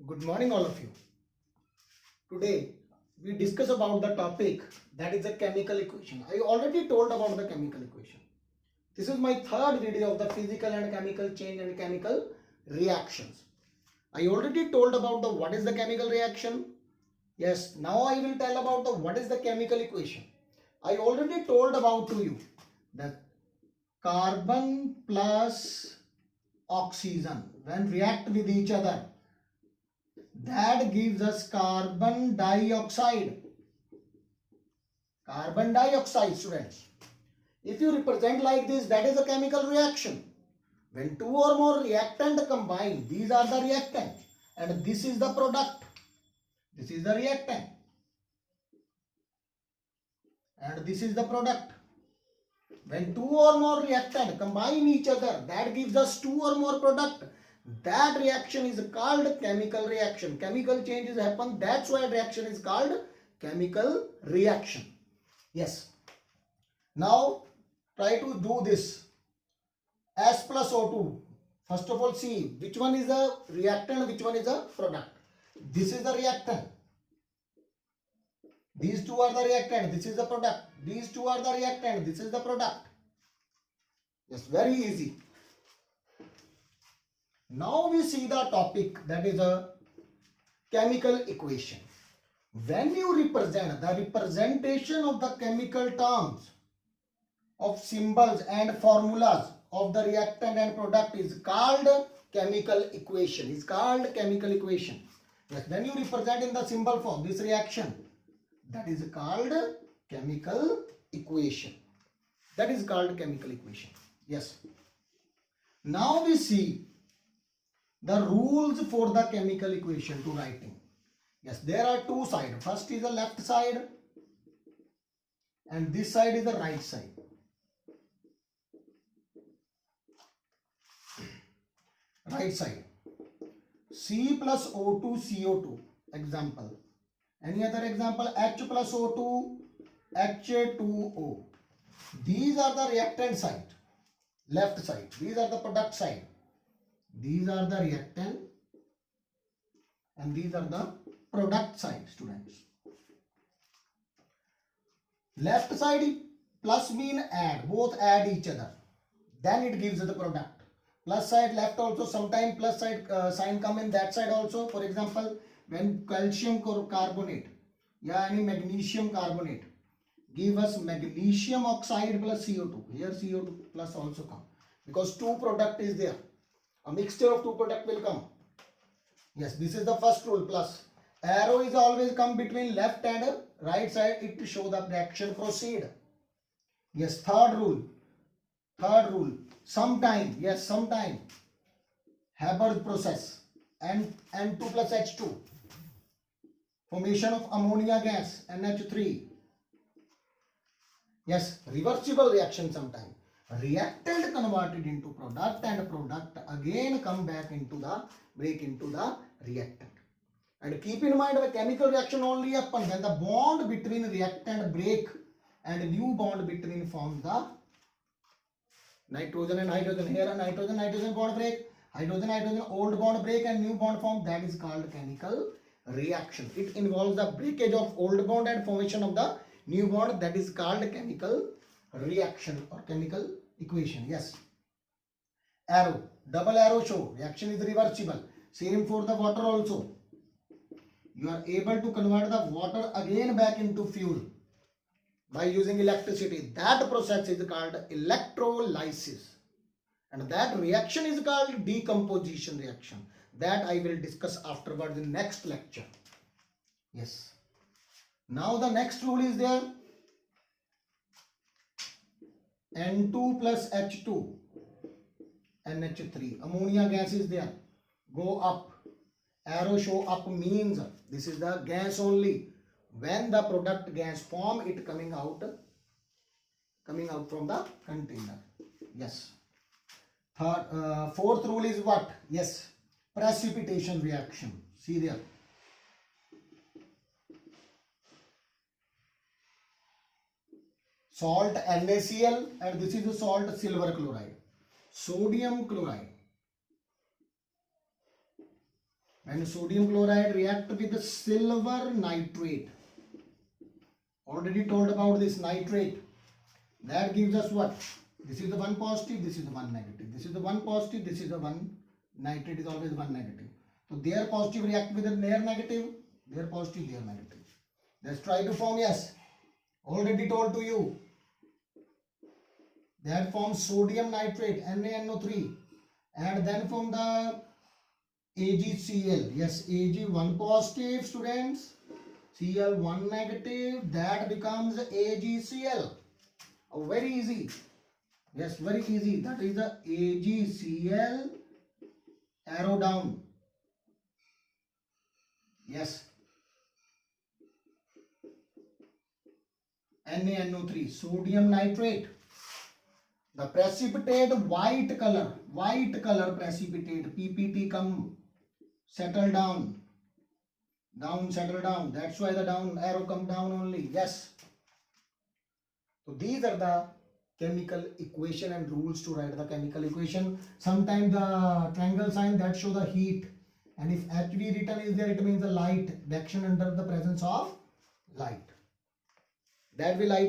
Good morning, all of you. Today we discuss about the topic that is a chemical equation. I already told about the chemical equation. This is my third video of the physical and chemical change and chemical reactions. I already told about the what is the chemical reaction. Yes, now I will tell about the what is the chemical equation. I already told about to you that carbon plus oxygen when react with each other, that gives us carbon dioxide. Carbon dioxide, students. If you represent like this, that is a chemical reaction. When two or more reactant combine, these are the reactant and this is the product. This is the reactant and this is the product. When two or more reactant combine each other, that gives us two or more product. That reaction is called chemical reaction. Chemical changes happen. That's why reaction is called chemical reaction. Yes. Now try to do this. S plus O2. First of all, see which one is a reactant, which one is a product. This is the reactant. These two are the reactant. This is the product. These two are the reactant. This is the product. Yes, very easy. Now we see the topic, that is a chemical equation. When you represent the representation of the chemical terms of symbols and formulas of the reactant and product is called chemical equation. Is called chemical equation. Yes, when you represent in the symbol form this reaction, that is called chemical equation. That is called chemical equation. Yes. Now we see the rules for the chemical equation to writing. Yes, there are two sides. First is the left side and this side is the right side. Right side. C plus O2 CO2 example. Any other example? H plus O2 Ha2O. These are the reactant side. Left side. These are the product side. These are the reactant and these are the product side, students. Left side plus mean add, both add each other, then it gives the product. Plus side left also, sometime plus side sign come in that side also. For example, when calcium carbonate या any magnesium carbonate give us magnesium oxide plus CO2, here CO2 plus also come because two product is there. A mixture of two product will come. Yes, this is the first rule. Plus arrow is always come between left and right side, it to show the reaction proceed. Yes, third rule. Sometime, yes, sometime Haber process and N2 plus H2, formation of ammonia gas NH3. Yes, reversible reaction sometime. Reactant converted into product and product again come back into the break into the reactant. And keep in mind the chemical reaction only happen when the bond between reactant break and new bond between forms the nitrogen and hydrogen. Here a nitrogen bond break, hydrogen old bond break and new bond form. That is called chemical reaction. It involves the breakage of old bond and formation of the new bond. That is called chemical reaction or chemical equation. Yes. Arrow, double arrow show reaction is reversible. Same for the water also. You are able to convert the water again back into fuel by using electricity. That process is called electrolysis. And that reaction is called decomposition reaction. That I will discuss afterwards in next lecture. Yes. Now the next rule is there. N2 plus H2 NH3. Ammonia gas is there. Go up. Arrow show up means this is the gas only. When the product gas form, it coming out from the container. Yes. Fourth rule is what? Yes, precipitation reaction. See there. Salt NaCl and this is the salt silver chloride. Sodium chloride. When sodium chloride react with silver nitrate, already told about this nitrate, that gives us what? This is the one positive, this is the one negative. This is the one positive, this is the one, nitrate is always one negative. So their positive react with their negative, their positive, their negative. Let's try to form, yes, already told to you, that forms sodium nitrate, NaNO3, and then from the AgCl, yes, Ag one positive, students, Cl one negative, that becomes AgCl. Oh, very easy. Yes, very easy. That is the AgCl, arrow down. Yes. NaNO3, sodium nitrate. The precipitate white color precipitate, PPT come, settle down, settle down. That's why the down arrow come down only. Yes. So these are the chemical equation and rules to write the chemical equation. Sometimes the triangle sign that show the heat, and if HV written is there, it means the light, the action under the presence of light. That will I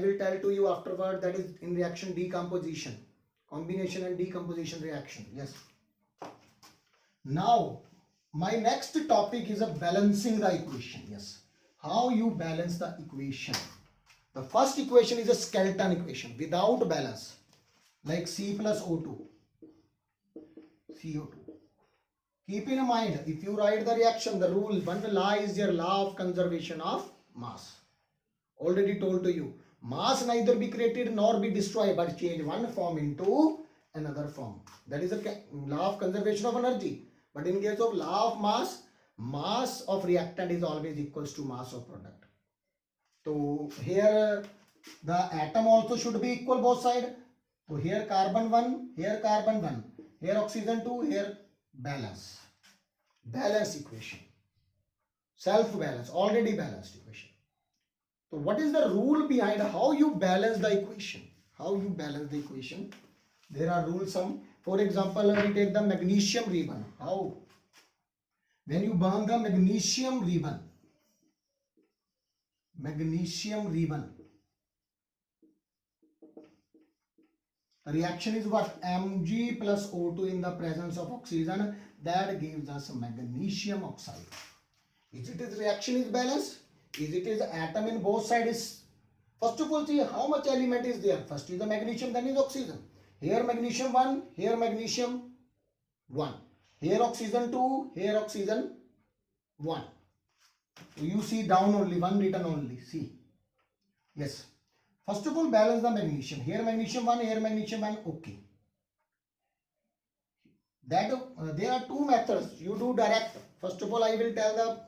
will tell to you afterward. That is in reaction decomposition, combination and decomposition reaction. Yes. Now my next topic is a balancing the equation. Yes, how you balance the equation. The first equation is a skeleton equation without balance, like C plus O2, CO2. Keep in mind, if you write the reaction, the rule, one law is your law of conservation of mass. Already told to you, mass neither be created nor be destroyed, but change one form into another form. That is a law of conservation of energy. But in case of law of mass of reactant is always equals to mass of product. So here the atom also should be equal both sides. So here carbon 1, here carbon 1, here oxygen 2, here balance. Balance equation. Self balance, already balanced equation. So what is the rule behind how you balance the equation? How you balance the equation? There are rules some. For example, we take the magnesium ribbon. How? When you burn the magnesium ribbon, the reaction is what? Mg plus O2 in the presence of oxygen, that gives us magnesium oxide. Is it is reaction is balanced? Is it is atom in both sides? First of all, see how much element is there. First is the magnesium, then is oxygen. Here magnesium 1, here magnesium 1. Here oxygen 2, here oxygen 1. So you see down only, one written only. See. Yes. First of all, balance the magnesium. Here magnesium 1, here magnesium 1. Okay. That there are two methods. You do direct. First of all, I will tell the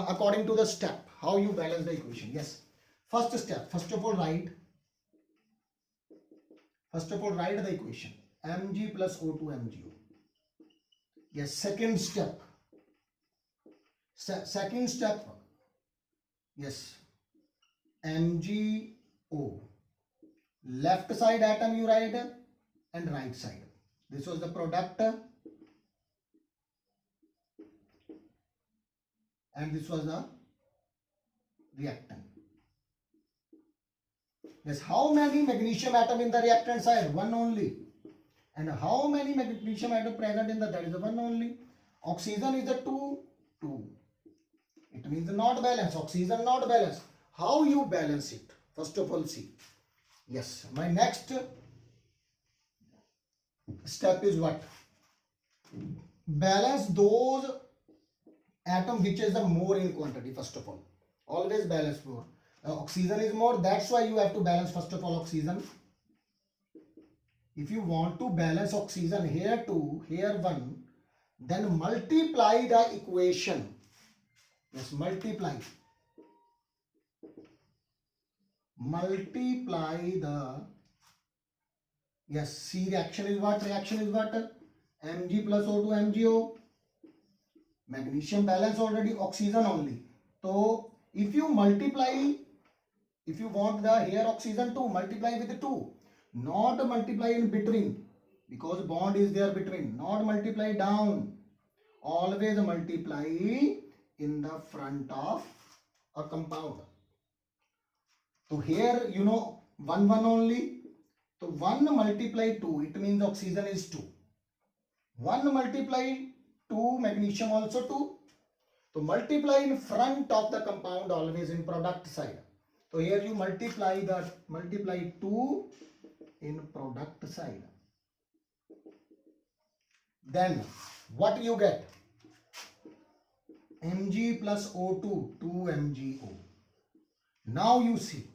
according to the step how you balance the equation. Yes. First step. First of all, write the equation. Mg plus O2 MgO. Yes. Second step. Yes. MgO. Left side atom you write and right side. This was the product and this was the reactant. Yes, how many magnesium atom in the reactant side? One only. And how many magnesium atom present in the, that is the one only. Oxygen is the 2. It means not balance. Oxygen not balance. How you balance it? First of all, see. Yes, my next step is what? Balance those atom which is the more in quantity. First of all, always balance more. Oxygen is more, that's why you have to balance first of all oxygen. If you want to balance oxygen, here 2, here 1, then multiply the equation. Yes, multiply the, yes, C reaction is what? Mg plus O2 MgO. Magnesium balance already, oxygen only. So if you multiply, if you want the here oxygen 2, multiply with 2. Not multiply in between, because bond is there between. Not multiply down. always multiply in the front of a compound. So here you know 1 1 only. So 1 multiply 2, it means oxygen is 2. 1 multiply 2, magnesium also 2. So multiply in front of the compound, always in product side. So here you multiply 2 in product side. Then what you get? Mg plus O2, 2 MgO. Now you see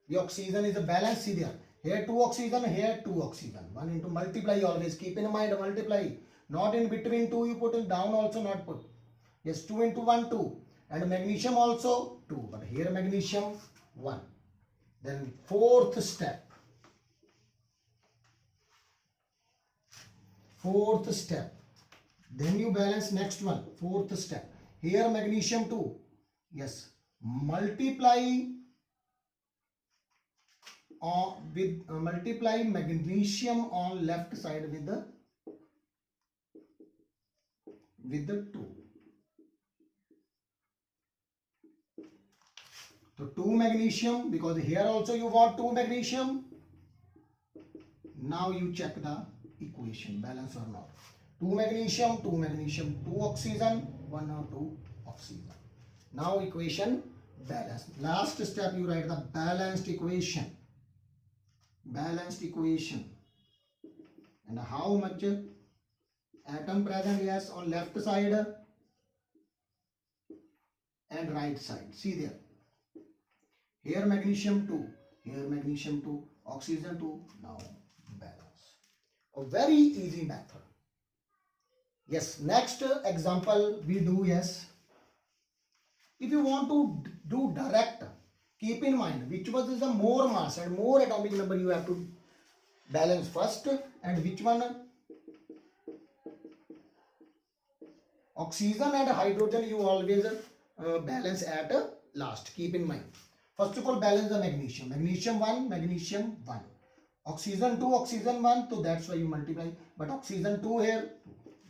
the oxygen is a balance. See there. Here 2 oxygen, here 2 oxygen. 1 into multiply, always keep in mind multiply. Not in between 2 you put, it down also not put. Yes, 2 into 1, 2. And magnesium also 2. But here magnesium 1. Then fourth step. Then you balance next one. Fourth step. Here magnesium 2. Yes. Multiply multiply magnesium on left side with the 2. So 2 magnesium, because here also you want 2 magnesium. Now you check the equation, balance or not. 2 magnesium, 2 oxygen, 1 or 2 oxygen. Now equation balance. Last step you write the balanced equation. And how much atom present? Yes, on left side and right side. See there. Here magnesium 2, here magnesium 2, oxygen 2. Now balance. A very easy method. Yes, next example we do. Yes, if you want to do direct, keep in mind which was is the more mass and more atomic number you have to balance first, and which one oxygen and hydrogen you always balance at last. Keep in mind. First of all, balance the magnesium. Magnesium 1, magnesium 1. Oxygen 2, oxygen 1. So that's why you multiply. But oxygen 2 here.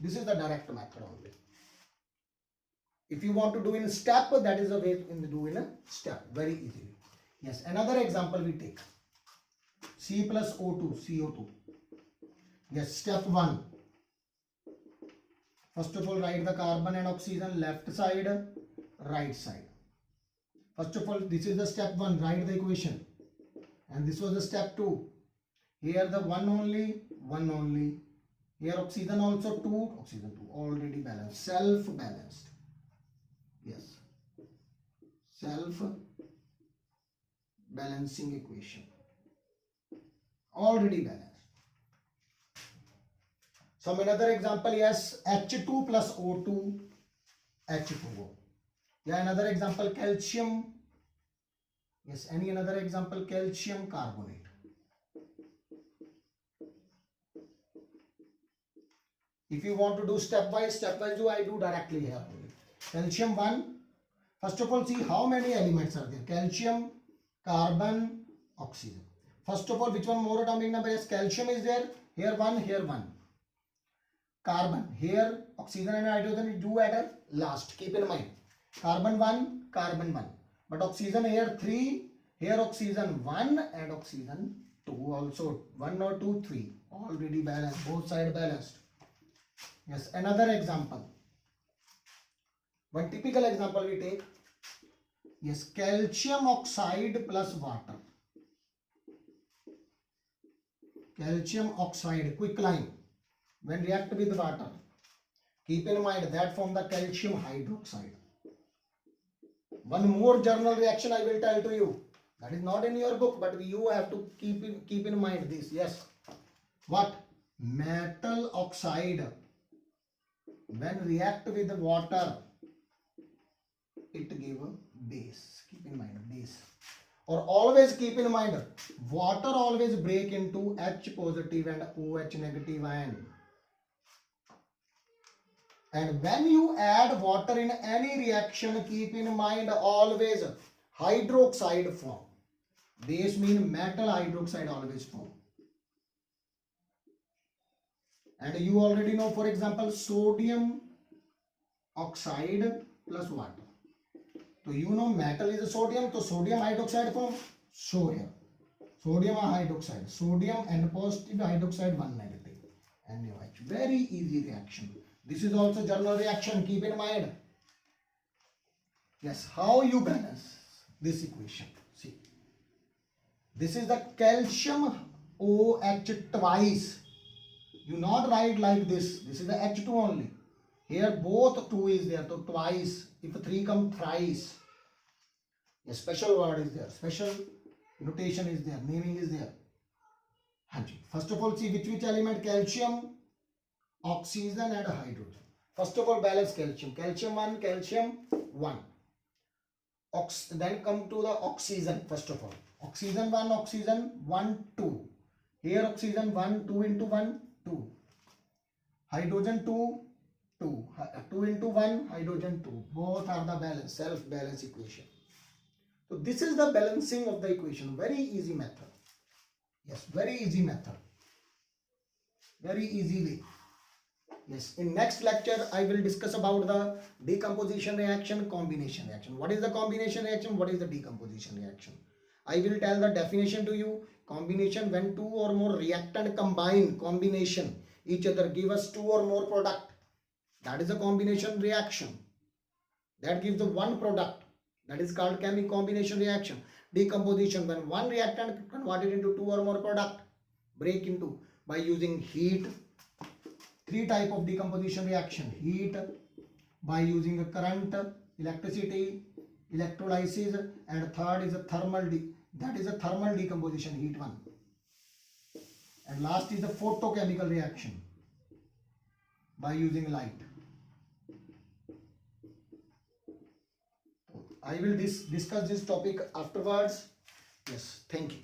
This is the direct method only. If you want to do in a step, that is the way to do in a step. Very easily. Yes, another example we take. C plus O2, CO2. Yes, step 1. First of all, write the carbon and oxygen left side, right side. First of all, this is the step 1, write the equation. And this was the step 2. Here the 1 only. Here oxygen also 2, oxygen 2, already balanced, self-balanced. Yes, self-balancing equation, already balanced. Some another example, yes, H2 plus O2, H2O. Yeah, another example, calcium. Yes, any another example, calcium carbonate. If you want to do stepwise, do I do directly here only. Calcium 1. First of all, see how many elements are there. Calcium, carbon, oxygen. First of all, which one more atomic number? Yes, calcium is there. Here 1, here 1. Carbon, here oxygen and hydrogen do at last. Keep in mind. Carbon 1, carbon 1. But oxygen here 3, here oxygen 1 and oxygen 2 also. 1 or 2, 3. Already balanced. Both sides balanced. Yes, another example. One typical example we take. Yes, calcium oxide plus water. Calcium oxide, quicklime. When react with water, keep in mind that form the calcium hydroxide. One more journal reaction I will tell to you. That is not in your book, but you have to keep in mind this. Yes. What? Metal oxide. When react with water, it give a base. Keep in mind base. Or always keep in mind, water always break into H positive and OH negative ion. And when you add water in any reaction, keep in mind always hydroxide form. Base mean metal hydroxide always form. And you already know, for example, sodium oxide plus water. So you know metal is a sodium, so sodium hydroxide form. So here sodium hydroxide, sodium and positive hydroxide, one negative, NaOH. Very easy reaction. This is also journal reaction, keep in mind. Yes, how you balance this equation? See, this is the calcium OH twice. You not write like this. This is the H2 only. Here both 2 is there, so twice. If 3 come thrice. A special word is there. Special notation is there. Naming is there. First of all, see which element? Calcium, oxygen and hydrogen. First of all, balance calcium. Calcium 1, calcium 1. Then come to the oxygen. First of all, oxygen 1, 2. Here oxygen 1, 2 into 1, 2. Hydrogen 2, 2. 2 into 1, hydrogen 2. Both are the balance, self-balance equation. So this is the balancing of the equation. Very easy method. Yes, very easy method. Very easily. Yes, in next lecture, I will discuss about the decomposition reaction, combination reaction. What is the combination reaction? What is the decomposition reaction? I will tell the definition to you. Combination, when two or more reactant combine, combination, each other give us two or more product. That is a combination reaction. That gives the one product. That is called chemical combination reaction. Decomposition, when one reactant converted into two or more product, break into by using heat. Three type of decomposition reaction: heat, by using a current, electricity, electrolysis, and third is a thermal. That is a thermal decomposition, heat one. And last is the photochemical reaction by using light. I will discuss this topic afterwards. Yes, thank you.